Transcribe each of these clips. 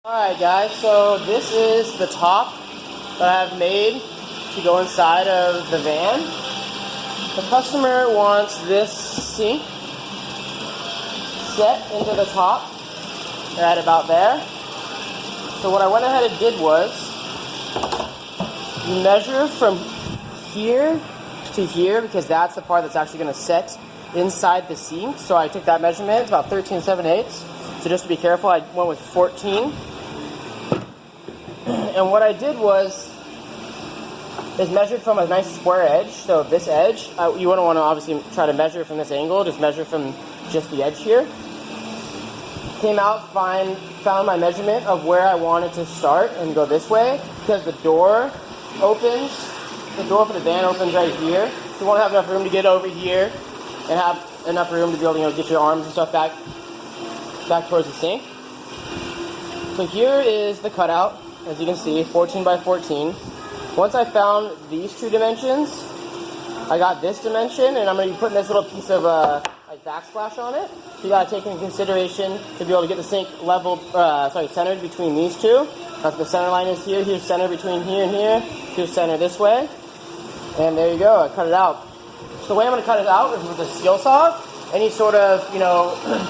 Alright guys, so this is the top that I have made to go inside of the van. The customer wants this sink set into the top, right about there. So what I went ahead and did was measure from here to here, because that's the part that's actually going to set inside the sink. So I took that measurement, it's about 13 7/8. So just to be careful, I went with 14. And what I did was measured from a nice square edge. So this edge, you wouldn't want to obviously try to measure from this angle, just measure from just the edge here. Came out fine, found my measurement of where I wanted to start and go this way, because the door for the van opens right here. So you won't have enough room to get over here and have enough room to be able to get your arms and stuff back towards the sink. So here is the cutout, as you can see, 14 by 14. Once I found these two dimensions, I got this dimension, and I'm going to be putting this little piece of like backsplash on it. So you got to take into consideration to be able to get the sink centered between these two. That's the center line is here. Here's center between here and here. Here's center this way. And there you go. I cut it out. So the way I'm going to cut it out is with a skill saw. Any sort of,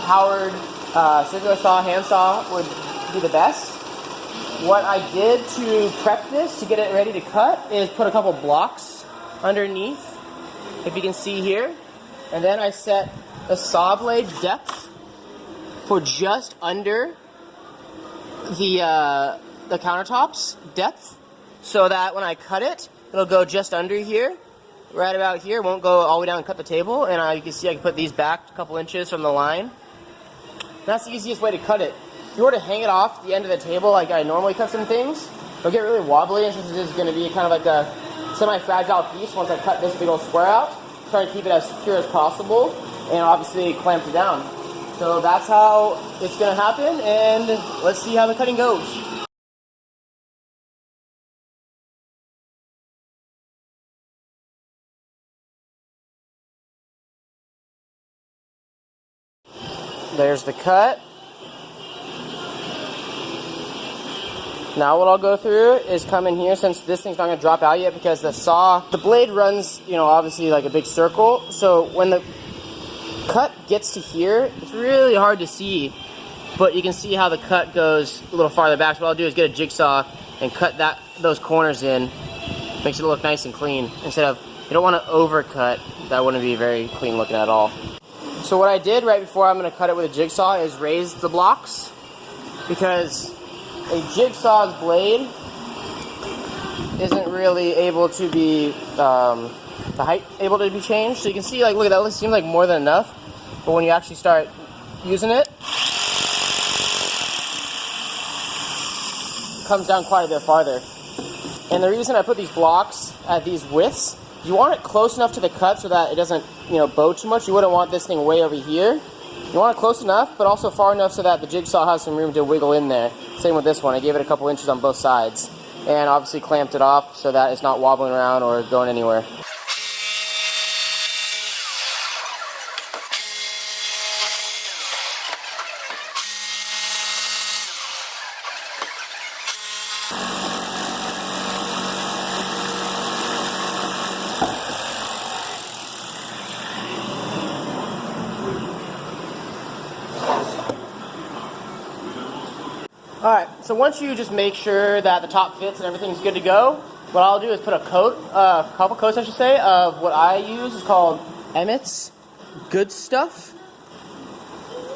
powered circular saw, hand saw would be the best. What I did to prep this, to get it ready to cut, is put a couple blocks underneath, if you can see here. And then I set the saw blade depth for just under the countertop's depth, so that when I cut it, it'll go just under here, right about here. It won't go all the way down and cut the table. And you can see I can put these back a couple inches from the line. That's the easiest way to cut it. If you were to hang it off the end of the table like I normally cut some things, it'll get really wobbly, and since this is going to be kind of like a semi-fragile piece, once I cut this big old square out, try to keep it as secure as possible, and obviously clamp it down. So that's how it's going to happen, and let's see how the cutting goes. There's the cut. Now what I'll go through is come in here, since this thing's not going to drop out yet, because the blade runs, obviously like a big circle. So when the cut gets to here, it's really hard to see, but you can see how the cut goes a little farther back. So what I'll do is get a jigsaw and cut those corners in. Makes it look nice and clean. Instead of, you don't want to overcut. That wouldn't be very clean looking at all. So what I did right before I'm going to cut it with a jigsaw is raise the blocks, because a jigsaw's blade isn't really able to be, the height able to be changed. So you can see, like, look at that, it seems like more than enough, but when you actually start using it, it comes down quite a bit farther. And the reason I put these blocks at these widths, you want it close enough to the cut so that it doesn't, bow too much. You wouldn't want this thing way over here. You want it close enough, but also far enough so that the jigsaw has some room to wiggle in there. Same with this one. I gave it a couple inches on both sides. And obviously clamped it off so that it's not wobbling around or going anywhere. Alright, so once you just make sure that the top fits and everything's good to go, what I'll do is put a couple coats I should say, of what I use. Is called Emmett's Good Stuff.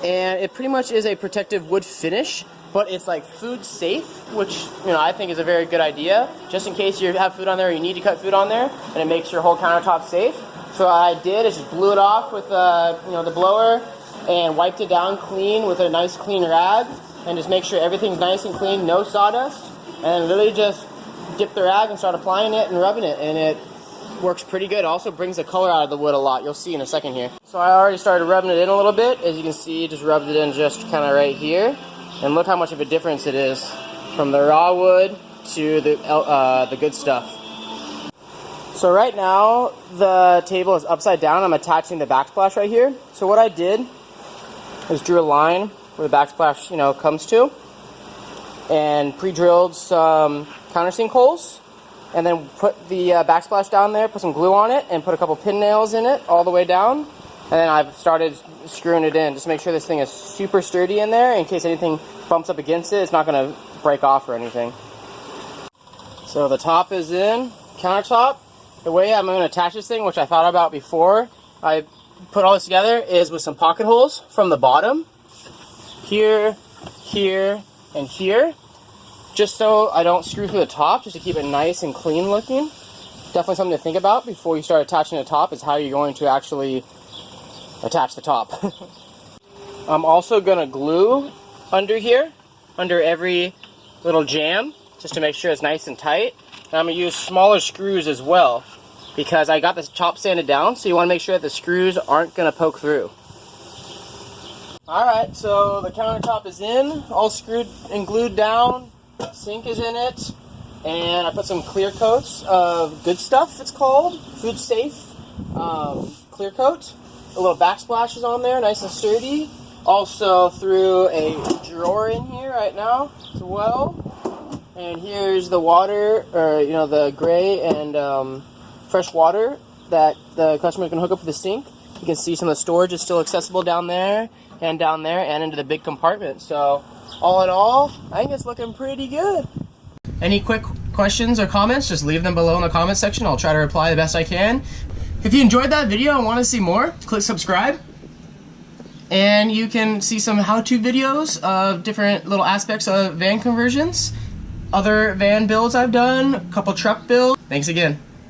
And it pretty much is a protective wood finish, but it's like food safe, which I think is a very good idea. Just in case you have food on there or you need to cut food on there, and it makes your whole countertop safe. So what I did is just blew it off with the blower and wiped it down clean with a nice clean rag. And just make sure everything's nice and clean, no sawdust, and really just dip the rag and start applying it and rubbing it, and it works pretty good. It also brings the color out of the wood a lot. You'll see in a second here. So I already started rubbing it in a little bit. As you can see, just rubbed it in just kind of right here, and look how much of a difference it is from the raw wood to the good stuff. So right now the table is upside down. I'm attaching the backsplash right here. So what I did is drew a line where the backsplash, comes to. and pre-drilled some countersink holes, and then put the backsplash down there, put some glue on it, and put a couple pin nails in it all the way down. And then I've started screwing it in just to make sure this thing is super sturdy in there. In case anything bumps up against it, it's not going to break off or anything. So the top is in, countertop. The way I'm going to attach this thing, which I thought about before I put all this together, is with some pocket holes from the bottom. Here, here, and here. Just so I don't screw through the top, just to keep it nice and clean looking. Definitely something to think about before you start attaching the top, is how you're going to actually attach the top. I'm also going to glue under here, under every little jam, just to make sure it's nice and tight. And I'm going to use smaller screws as well, because I got this top sanded down, so you want to make sure that the screws aren't going to poke through. Alright, so the countertop is in, all screwed and glued down. Sink is in it, and I put some clear coats of Good Stuff, it's called, food safe clear coat. A little backsplash is on there, nice and sturdy. Also threw a drawer in here right now as well. And here's the water, or the gray and fresh water that the customer is going to hook up to the sink. You can see some of the storage is still accessible down there, and into the big compartment. So all in all, I think it's looking pretty good. Any quick questions or comments, just leave them below in the comment section. I'll try to reply the best I can. If you enjoyed that video and want to see more, click subscribe. And you can see some how-to videos of different little aspects of van conversions, other van builds I've done, a couple truck builds. Thanks again.